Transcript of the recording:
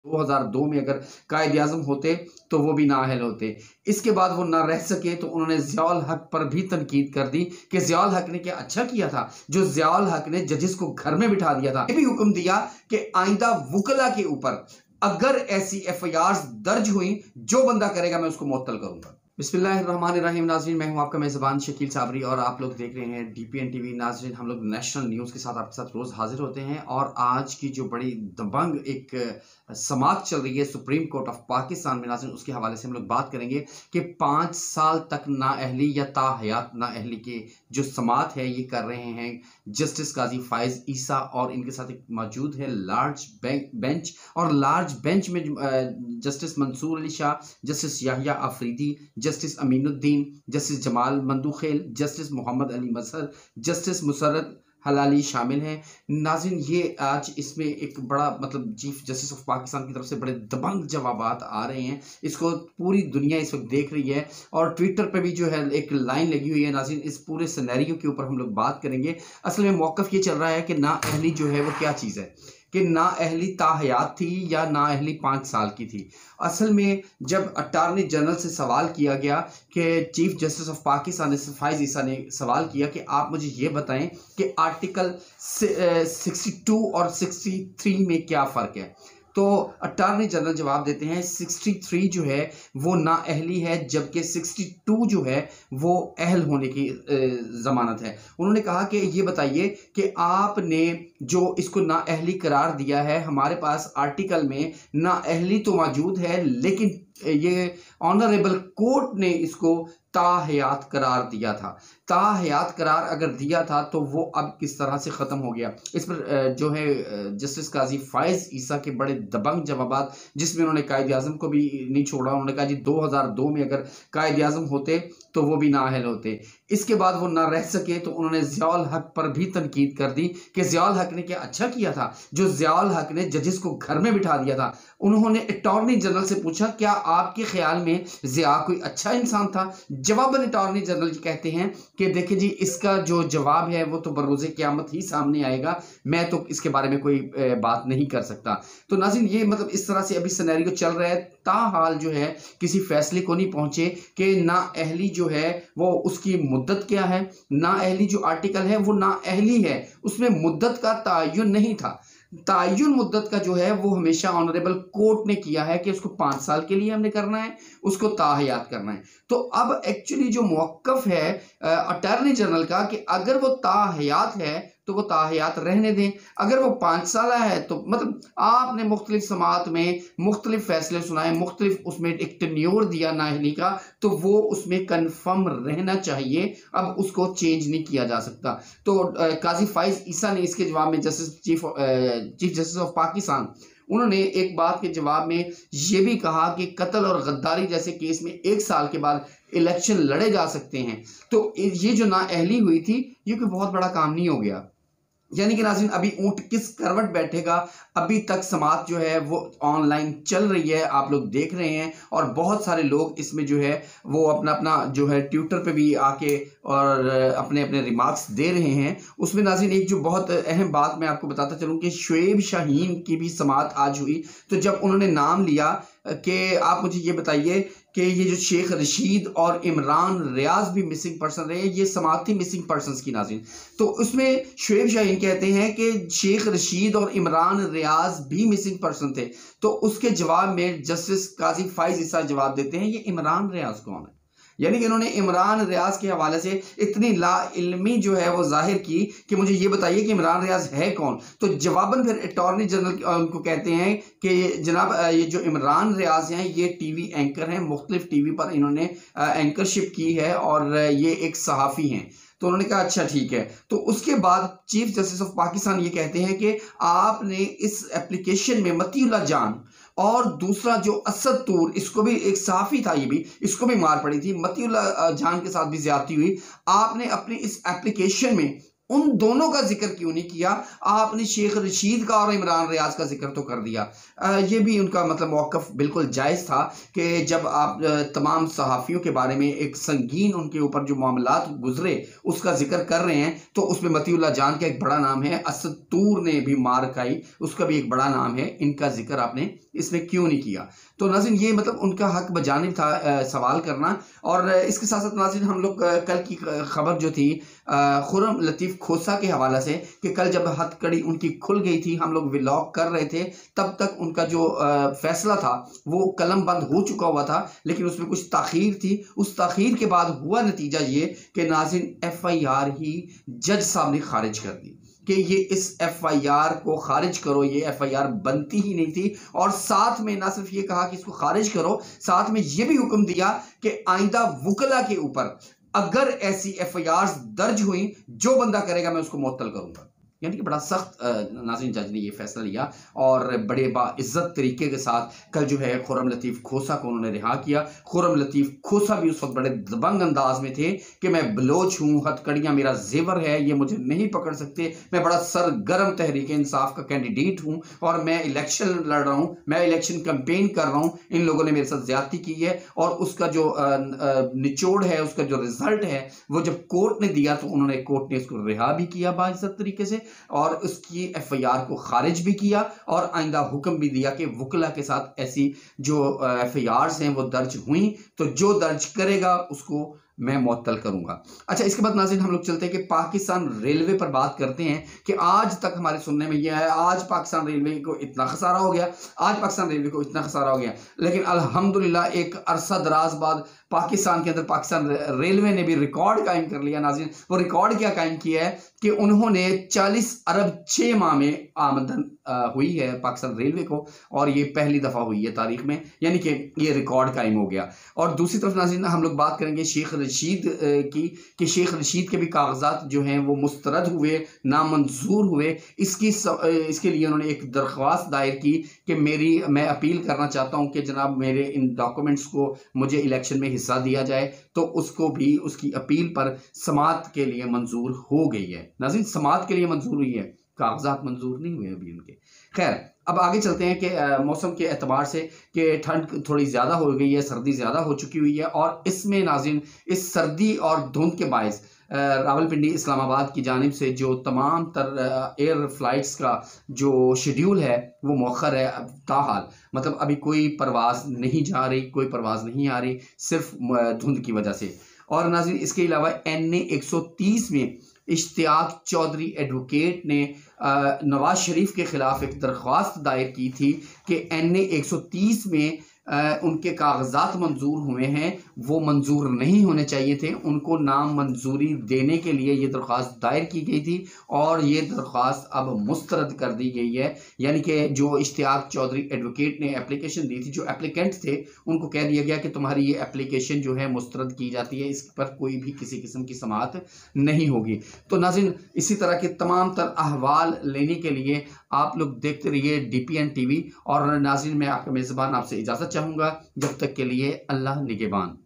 2002 में अगर कायद आज़म होते तो वो भी नाअहल होते। इसके बाद वो ना रह सके तो उन्होंने ज़ियाउल हक पर भी तनकीद कर दी कि ज़ियाउल हक ने क्या अच्छा किया था जो ज़ियाउल हक ने जजेस को घर में बिठा दिया था। ये भी हुक्म दिया कि आइंदा वुकला के ऊपर अगर ऐसी एफआईआर दर्ज हुई, जो बंदा करेगा मैं उसको मुअत्तल करूंगा। बिस्मिल्लाहिर्रहमानिर्रहीम। नाज़रीन, मैं हूं आपका मेज़बान शकील साबरी और आप लोग देख रहे हैं डीपीएन टीवी। नाज़रीन, हम लोग नेशनल न्यूज़ के साथ आपके साथ रोज़ हाजिर होते हैं और आज की जो बड़ी दबंग एक समाअत चल रही है सुप्रीम कोर्ट ऑफ पाकिस्तान में, नाज़रीन, उसके हवाले से हम लोग बात करेंगे कि 5 साल तक नाअहली या ताहयात नाअहली के जो समाअत है ये कर रहे हैं जस्टिस काजी फाइज ईसा, और इनके साथ एक मौजूद है लार्ज बेंच, और लार्ज बेंच में justice Mansoor Ali Shah, justice Yahya Afridi, justice Aminuddin, justice Jamal Mandokhail, justice Muhammad Ali Mazhar, justice Musarrat Hilali शामिल हैं। नाज़रीन, ये आज इसमें एक बड़ा चीफ जस्टिस ऑफ पाकिस्तान की तरफ से बड़े दबंग जवाबात आ रहे हैं। इसको पूरी दुनिया इस वक्त देख रही है और ट्विटर पे भी जो है एक लाइन लगी हुई है। नाज़रीन, इस पूरे सिनेरियो के ऊपर हम लोग बात करेंगे। असल में मौक़िफ़ ये चल रहा है कि नाअहली जो है वो क्या चीज़ है, कि नाअहली ताहयात थी या नाअहली 5 साल की थी। असल में जब अटॉर्नी जनरल से सवाल किया गया कि चीफ जस्टिस ऑफ पाकिस्तान ने फाइज ईसा ने सवाल किया कि आप मुझे ये बताएं कि आर्टिकल 62 और 63 में क्या फ़र्क है, तो अटॉर्नी जनरल जवाब देते हैं 63 जो है वो नाअहली है, जबकि 62 जो है वो अहल होने की ज़मानत है। उन्होंने कहा कि ये बताइए कि आपने जो इसको नाअहली करार दिया है, हमारे पास आर्टिकल में नाअहली तो मौजूद है लेकिन ये ऑनरेबल कोर्ट ने इसको ताहयात करार दिया था। ताहयात करार अगर दिया था तो वो अब किस तरह से ख़त्म हो गया। इस पर जो है जस्टिस काजी फाइज ईसा के बड़े दबंग जवाबात, जिसमें उन्होंने कायद आज़म को भी नहीं छोड़ा। उन्होंने कहा जी 2002 में अगर कायद आज़म होते तो वो भी नाअहल होते। इसके बाद वो ना रह सके तो उन्होंने ज़ियाउल हक पर भी तनकीद कर दी कि ज़ियाउल हक ने क्या अच्छा किया था जो ज़ियाउल हक ने जजेस को घर में बिठा दिया था। उन्होंने अटॉर्नी जनरल से पूछा क्या आपके ख्याल में ज़िया कोई अच्छा इंसान था। जवाबन अटॉर्नी जनरल जी कहते हैं कि देखिए जी, इसका जो जवाब है वो तो बरोज़े क़यामत ही सामने आएगा, मैं तो इसके बारे में कोई बात नहीं कर सकता। तो नाज़रीन, ये इस तरह से अभी सिनेरियो चल रहा है। ताहाल जो है किसी फैसले को नहीं पहुंचे कि नाअहली जो है वो उसकी मुद्दत क्या है। नाअहली जो आर्टिकल है वो नाअहली है, उसमें मुद्दत का तयन नहीं था। तयन मुद्दत का जो है वो हमेशा ऑनरेबल कोर्ट ने किया है कि उसको 5 साल के लिए हमने करना है, उसको ताहयात करना है। तो अब एक्चुअली जो मौक़िफ़ है अटॉर्नी जनरल का कि अगर वो ताहयात है तो वो ताहयात रहने दें, अगर वो 5 साल है तो आपने मुख्तलिफ समाअत में मुख्तलिफ फैसले सुनाए, मुख्तलिफ उसमें एक टेन्योर दिया नाअहली का, तो वो उसमें कन्फर्म रहना चाहिए, अब उसको चेंज नहीं किया जा सकता। तो काजी फाइज ईसा ने इसके जवाब में चीफ जस्टिस ऑफ पाकिस्तान, उन्होंने एक बात के जवाब में ये भी कहा कि कत्ल और गद्दारी जैसे केस में 1 साल के बाद इलेक्शन लड़े जा सकते हैं। तो ये जो नाअहली हुई थी ये कोई बहुत बड़ा काम नहीं हो गया। यानी कि नाज़रीन, अभी ऊँट किस करवट बैठेगा, अभी तक समाअत जो है वो ऑनलाइन चल रही है, आप लोग देख रहे हैं, और बहुत सारे लोग इसमें जो है वो अपना अपना जो है ट्विटर पे भी आके और अपने अपने रिमार्क्स दे रहे हैं। उसमें नाज़रीन एक जो बहुत अहम बात मैं आपको बताता चलूँ कि शुएब शाहीन की भी समाअत आज हुई। तो जब उन्होंने नाम लिया कि आप मुझे ये बताइए कि ये जो शेख रशीद और इमरान रियाज भी मिसिंग पर्सन रहे, ये समाअत थी मिसिंग पर्सनस की नाज़रीन। तो उसमें शुएब शाहीन कहते हैं कि शेख रशीद और इमरान रियाज भी मिसिंग पर्सन थे। तो उसके जवाब में जस्टिस काजी फाइज ईसा जवाब देते हैं ये इमरान रियाज कौन है। यानी कि इन्होंने इमरान रियाज के हवाले से इतनी लाइल्मी जो है वो जाहिर की कि मुझे ये बताइए कि इमरान रियाज है कौन। तो जवाबन फिर अटॉर्नी जनरल उनको कहते हैं कि जनाब ये जो इमरान रियाज हैं ये टीवी एंकर हैं, मुख्तलिफ टीवी पर इन्होंने एंकरशिप की है और ये एक सहाफ़ी हैं। तो उन्होंने कहा अच्छा ठीक है। तो उसके बाद चीफ जस्टिस ऑफ पाकिस्तान ये कहते हैं कि आपने इस एप्लीकेशन में मतीउल्लाह जान और दूसरा जो असद तूर, इसको भी एक सहाफ़ी था, ये भी इसको भी मार पड़ी थी, मतीउल्लाह जान के साथ भी ज्यादती हुई। आपने अपनी इस एप्लीकेशन में उन दोनों का जिक्र क्यों नहीं किया? आपने शेख रशीद का और इमरान रियाज का जिक्र तो कर दिया। ये भी उनका मतलब मौक़िफ़ बिल्कुल जायज़ था कि जब आप तमाम सहाफ़ियों के बारे में एक संगीन उनके ऊपर जो मामलात गुजरे उसका जिक्र कर रहे हैं, तो उसमें मतीउल्लाह जान का एक बड़ा नाम है, असद तूर ने भी मार खाई उसका भी एक बड़ा नाम है, इनका जिक्र आपने इसमें क्यों नहीं किया? तो नाज़रीन ये मतलब उनका हक बजानिब था सवाल करना। और इसके साथ साथ नाज़रीन हम लोग कल की खबर जो थी खुर्रम लतीफ़ खोसा के हवाला से कि कल जब हथकड़ी उनकी खुल गई थी, हम लोग व्लॉग कर रहे थे, तब तक उनका जो फैसला था वो कलम बंद हो चुका हुआ था, लेकिन उसमें कुछ ताख़ीर थी। उस ताख़ीर के बाद हुआ नतीजा ये कि नाज़रीन FIR ही जज साहब ने खारिज कर दी कि ये इस FIR को खारिज करो, ये FIR बनती ही नहीं थी। और साथ में ना सिर्फ ये कहा कि इसको खारिज करो, साथ में ये भी हुक्म दिया कि आइंदा वुकला के ऊपर अगर ऐसी FIRs दर्ज हुई, जो बंदा करेगा मैं उसको मुअत्तल करूंगा। यानी कि बड़ा सख्त नाज़रीन जज ने ये फैसला लिया और बड़े बाइज्जत तरीके के साथ कल जो है खुर्रम लतीफ़ खोसा को उन्होंने रिहा किया। खुर्रम लतीफ़ खोसा भी उस वक्त बड़े दबंग अंदाज में थे कि मैं बलोच हूँ, हथकड़ियाँ मेरा जेवर है, ये मुझे नहीं पकड़ सकते, मैं बड़ा सरगर्म तहरीक इंसाफ का कैंडिडेट हूँ और मैं इलेक्शन लड़ रहा हूँ, मैं इलेक्शन कैंपेन कर रहा हूँ, इन लोगों ने मेरे साथ ज्यादती की है। और उसका जो निचोड़ है, उसका जो रिजल्ट है, वो जब कोर्ट ने दिया तो उन्होंने कोर्ट ने इसको रिहा भी किया बाइज्जत तरीके से और उसकी FIR को खारिज भी किया और आइंदा हुक्म भी दिया कि वुकला के साथ ऐसी जो FIRs हैं वो दर्ज हुई तो जो दर्ज करेगा उसको मैं मुअत्तल करूंगा। अच्छा, इसके बाद नाज़रीन हम लोग चलते हैं कि पाकिस्तान रेलवे पर बात करते हैं कि आज तक हमारे सुनने में यह है आज पाकिस्तान रेलवे को इतना खसारा हो गया, आज पाकिस्तान रेलवे को इतना खसारा हो गया, लेकिन अल्हम्दुलिल्लाह एक अरसा दराज बाद पाकिस्तान के अंदर पाकिस्तान रेलवे ने भी रिकॉर्ड कायम कर लिया। नाज़रीन वो रिकॉर्ड क्या कायम किया है कि उन्होंने 40 अरब 6 माह में आमदन हुई है पाकिस्तान रेलवे को, और ये पहली दफा हुई है तारीख में, यानी कि ये रिकॉर्ड कायम हो गया। और दूसरी तरफ नाज़रीन हम लोग बात करेंगे शेख रशीद की कि शेख रशीद के भी कागजात जो हैं वो मुस्तरद हुए, नामंजूर हुए। इसके लिए उन्होंने एक दरख्वास्त दायर की कि मैं अपील करना चाहता हूं कि जनाब मेरे इन डॉक्यूमेंट्स को मुझे इलेक्शन में हिस्सा दिया जाए, तो उसको भी उसकी अपील पर समाअत के लिए मंजूर हो गई है। नाज़रीन समाअत के लिए मंजूर हुई है, कागजात मंजूर नहीं हुए अभी उनके। खैर अब आगे चलते हैं कि मौसम के एतबार से कि ठंड थोड़ी ज़्यादा हो गई है, सर्दी ज़्यादा हो चुकी हुई है, और इसमें नाज़रीन इस सर्दी और धुंध के बायस रावलपिंडी इस्लामाबाद की जानिब से जो तमाम तर एयर फ्लाइट्स का जो शेड्यूल है वो मौखर है। अब ताहाल मतलब अभी कोई परवाज़ नहीं जा रही, कोई परवाज़ नहीं आ रही, सिर्फ धुंध की वजह से। और नाज़रीन इसके अलावा NA 130 में इश्तियाक चौधरी एडवोकेट ने नवाज शरीफ के खिलाफ एक दरख्वास्त दायर की थी कि NA 130 में उनके कागजात मंजूर हुए हैं, वो मंजूर नहीं होने चाहिए थे, उनको नाम मंजूरी देने के लिए ये दरख्वास्त दायर की गई थी और ये दरख्वास्त अब मुस्तरद कर दी गई है। यानी कि जो इश्तियाक चौधरी एडवोकेट ने एप्लीकेशन दी थी, जो एप्लीकेंट थे उनको कह दिया गया कि तुम्हारी ये एप्लीकेशन जो है मुस्तरद की जाती है, इस पर कोई भी किसी किस्म की समाअत नहीं होगी। तो नाज़रीन इसी तरह के तमाम तर अहवाल लेने के लिए आप लोग देखते रहिए DPN TV। और नाज़रीन मैं आपका मेज़बान आपसे इजाज़त चाहूँगा, जब तक के लिए अल्लाह निगहबान।